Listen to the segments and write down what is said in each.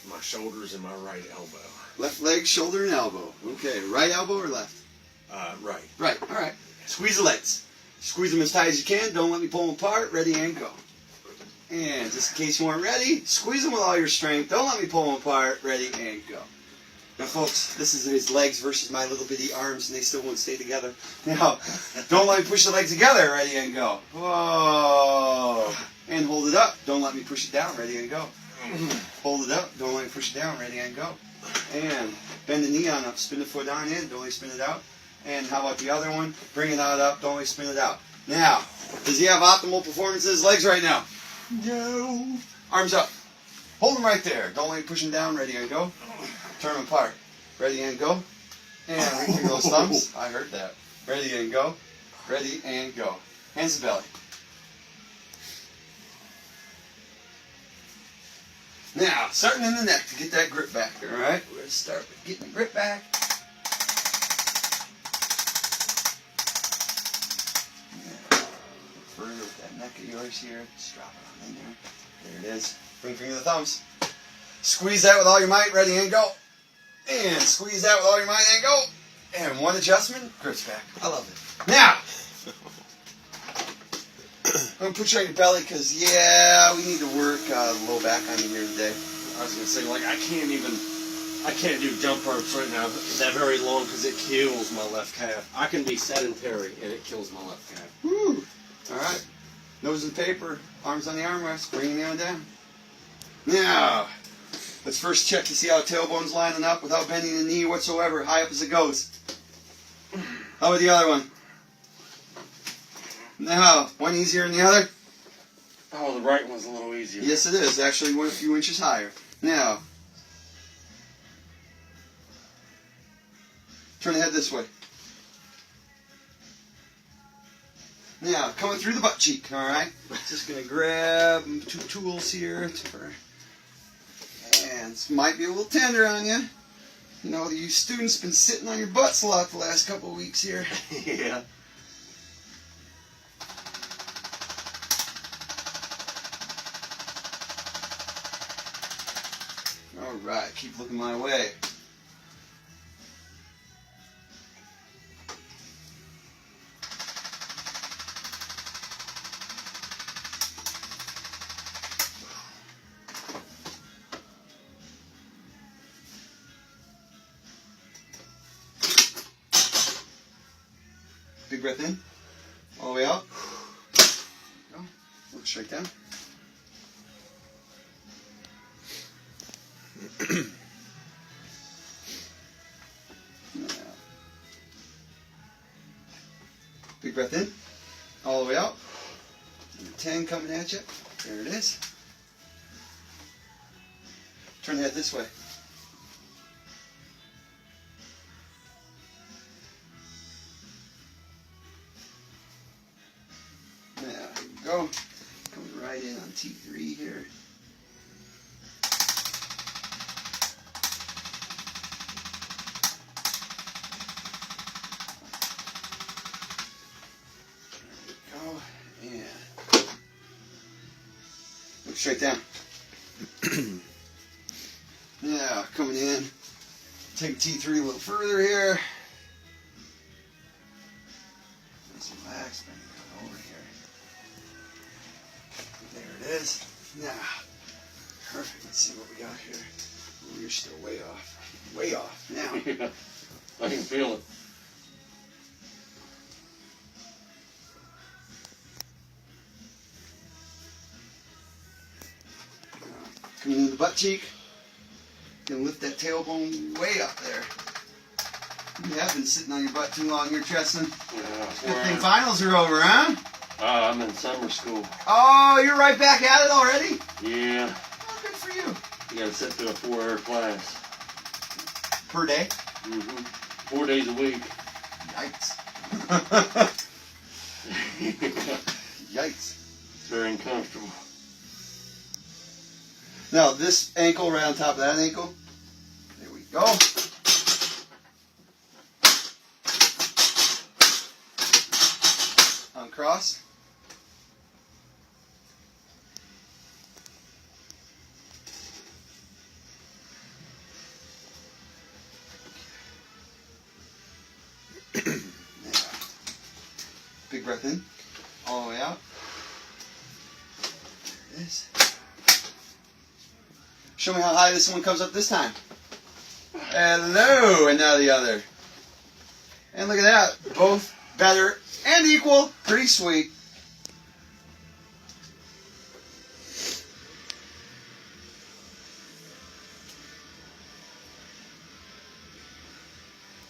my shoulders and my right elbow. Left leg, shoulder, and elbow. Okay, right elbow or left? Right. Right, all right. Squeeze the legs. Squeeze them as tight as you can. Don't let me pull them apart. Ready and go. And just in case you weren't ready, squeeze them with all your strength. Don't let me pull them apart. Ready and go. Now, folks, this is his legs versus my little bitty arms, and they still won't stay together. Now, don't let me push the legs together. Ready and go. Whoa. And hold it up. Don't let me push it down. Ready and go. Hold it up. Don't let me push it down. Ready and go. And bend the knee on up. Spin the foot on in. Don't let me spin it out. And how about the other one? Bring it out up. Don't let me spin it out. Now, does he have optimal performance in his legs right now? No. Arms up. Hold them right there. Don't let me push them down. Ready and go. Turn them apart. Ready and go. And reach through those thumbs. I heard that. Ready and go. Ready and go. Hands to belly. Now, starting in the neck to get that grip back. All right? We're going to start with getting the grip back. Yeah. Further with that neck of yours here. Just drop it on in there. There it is. Bring finger to the thumbs. Squeeze that with all your might. Ready and go. And squeeze that with all your might and go. And one adjustment. Grip's back. I love it. Now, I'm going to put you on your belly because, yeah, we need to work the low back on you here today. I was going to say, like, I can't do jump ropes right now that very long because it kills my left calf. I can be sedentary and it kills my left calf. Woo. All right. Nose in paper. Arms on the armrest. Bring them down. Now, let's first check to see how the tailbone's lining up without bending the knee whatsoever, high up as it goes. How about the other one? Now, one easier than the other? Oh, the right one's a little easier. Yes, it is. Actually, one a few inches higher. Now, turn the head this way. Now, coming through the butt cheek, all right? Just going to grab two tools here. And this might be a little tender on you. You know, you students been sitting on your butts a lot the last couple of weeks here. Yeah. All right, keep looking my way. Big breath in, all the way out. Go. Look straight down. Big breath in, all the way out. Number 10 coming at you. There it is. Turn the head this way. There we go. Coming right in on T3 here. Look straight down. Now, coming in. Take T3 a little further here. Nice and relaxed. Bring it over here. There it is. Now, perfect. Let's see what we got here. Ooh, you're still way off. Way off. Now. Yeah, I can feel it. Coming in the butt cheek. Gonna lift that tailbone way up there. You have been sitting on your butt too long here, Tristan. Yeah, Good thing finals are over, huh? I'm in summer school. Oh, you're right back at it already? Yeah. Oh, good for you. You gotta sit through a 4-hour class. Per day? Mm-hmm. 4 days a week. Yikes. Yikes. It's very uncomfortable. Now, this ankle right on top of that ankle. There we go. Uncross. breath in, all the way out. This. Show me how high this one comes up this time. Hello, and now the other. And look at that, both better and equal. Pretty sweet.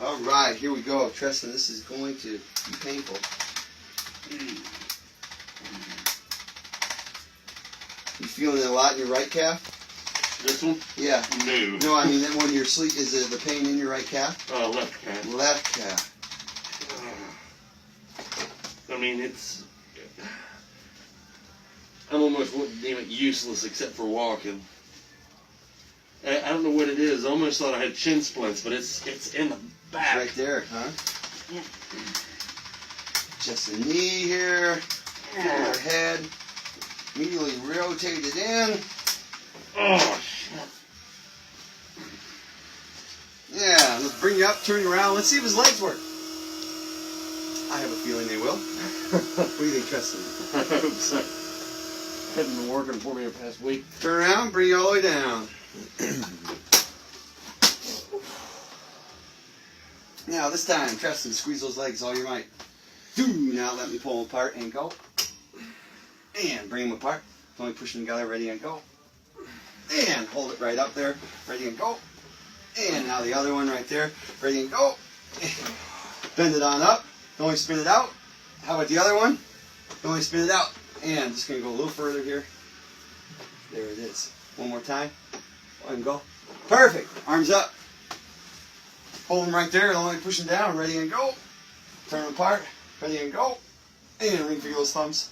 All right, here we go. Tristan, this is going to be painful. You feeling it a lot in your right calf? This one? Yeah. No. No, I mean that when you're asleep, is it the pain in your right calf? Left calf. Left calf. I mean, it's... I'm almost wouldn't deem it useless except for walking. I don't know what it is. I almost thought I had shin splints, but it's in the back. Right there, huh? Just a knee here. Your head. Immediately rotated in. Oh, shit. Yeah, let's bring you up, turn you around. Let's see if his legs work. I have a feeling they will. What do you think, Tristan? I hope so. Hadn't been working for me the past week. Turn around, bring you all the way down. Now, this time, Tristan, squeeze those legs all your might. Now let me pull them apart and go. And bring them apart. Only push them together, ready and go. And hold it right up there, ready and go. And now the other one right there, ready and go. Bend it on up, only spin it out. How about the other one? Only spin it out. And just gonna go a little further here. There it is. One more time. And go. Perfect. Arms up. Hold them right there, only push them down, ready and go. Turn them apart, ready and go. And ring figure those thumbs.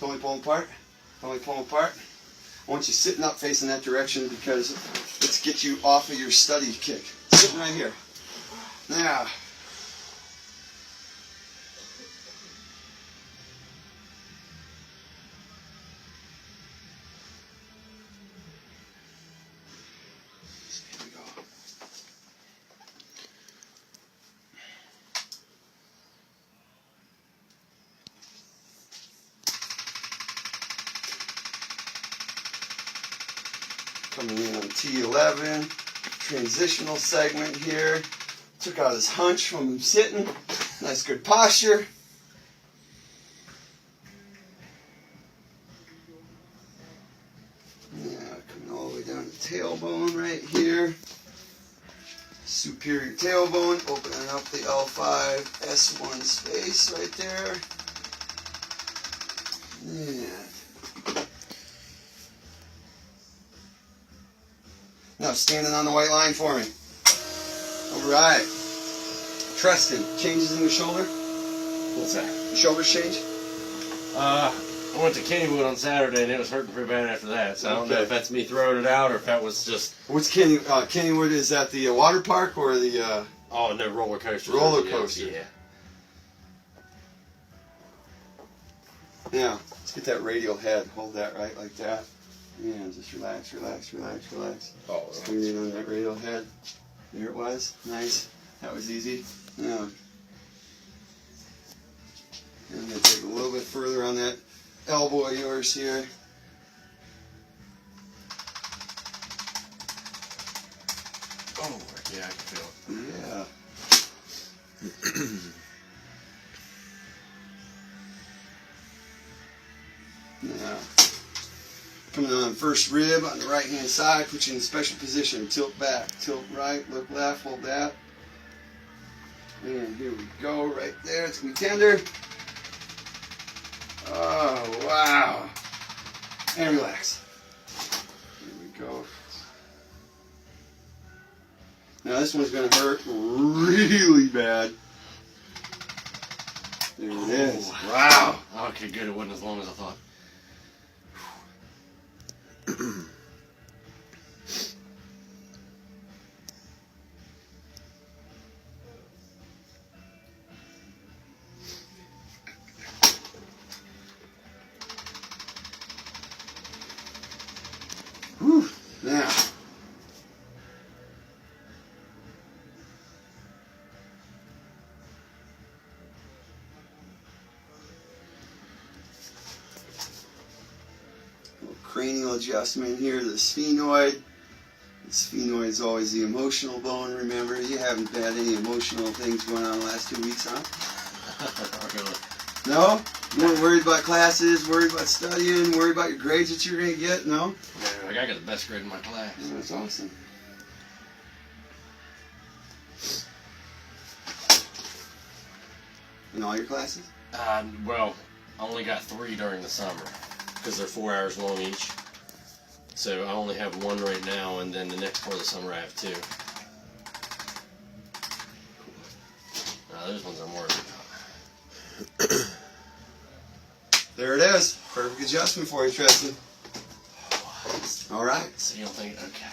Only pull them apart. Only pull them apart. I want you sitting up facing that direction because let's get you off of your study kick. Sitting right here. Now. Here we go. Coming in on T11, transitional segment here. Took out his hunch from him sitting. Nice good posture. Yeah, coming all the way down to tailbone right here. Superior tailbone, opening up the L5, S1 space right there. Yeah. Now standing on the white line for me. All right. Tristan, changes in your shoulder? What's that? Your shoulders change? I went to Kennywood on Saturday and it was hurting pretty bad after that. So I don't know if that's me throwing it out or if that was just... What's Kennywood? Is that the water park or the... Oh, no, roller coaster. Roller coaster. Yeah. Now, let's get that radial head. Hold that right like that. And just relax, relax, relax, relax. Oh, just coming in on that radial head. There it was. Nice. That was easy. Now, and I'm going to take a little bit further on that elbow of yours here. Oh, yeah, I can feel it. Yeah. Now, coming on first rib on the right hand side, put you in special position. Tilt back, tilt right, look left, hold that. And here we go, right there. It's going to be tender. Oh, wow. And relax. Here we go. Now this one's going to hurt really bad. There it is. Wow. Okay, good. It wasn't as long as I thought. Whew. Now, cranial adjustment here, the sphenoid. The sphenoid is always the emotional bone, remember. You haven't had any emotional things going on the last 2 weeks, huh? Not really. No? You weren't worried about classes, worried about studying, worried about your grades that you're going to get? No? Yeah, like I got the best grade in my class. Yeah, that's awesome. In all your classes? Well, I only got 3 during the summer because they're 4 hours long each. So I only have 1 right now, and then the next part of the summer I have 2. Those ones I'm worried about. There it is. Perfect adjustment for you, Tristan. All right. So you don't think, okay.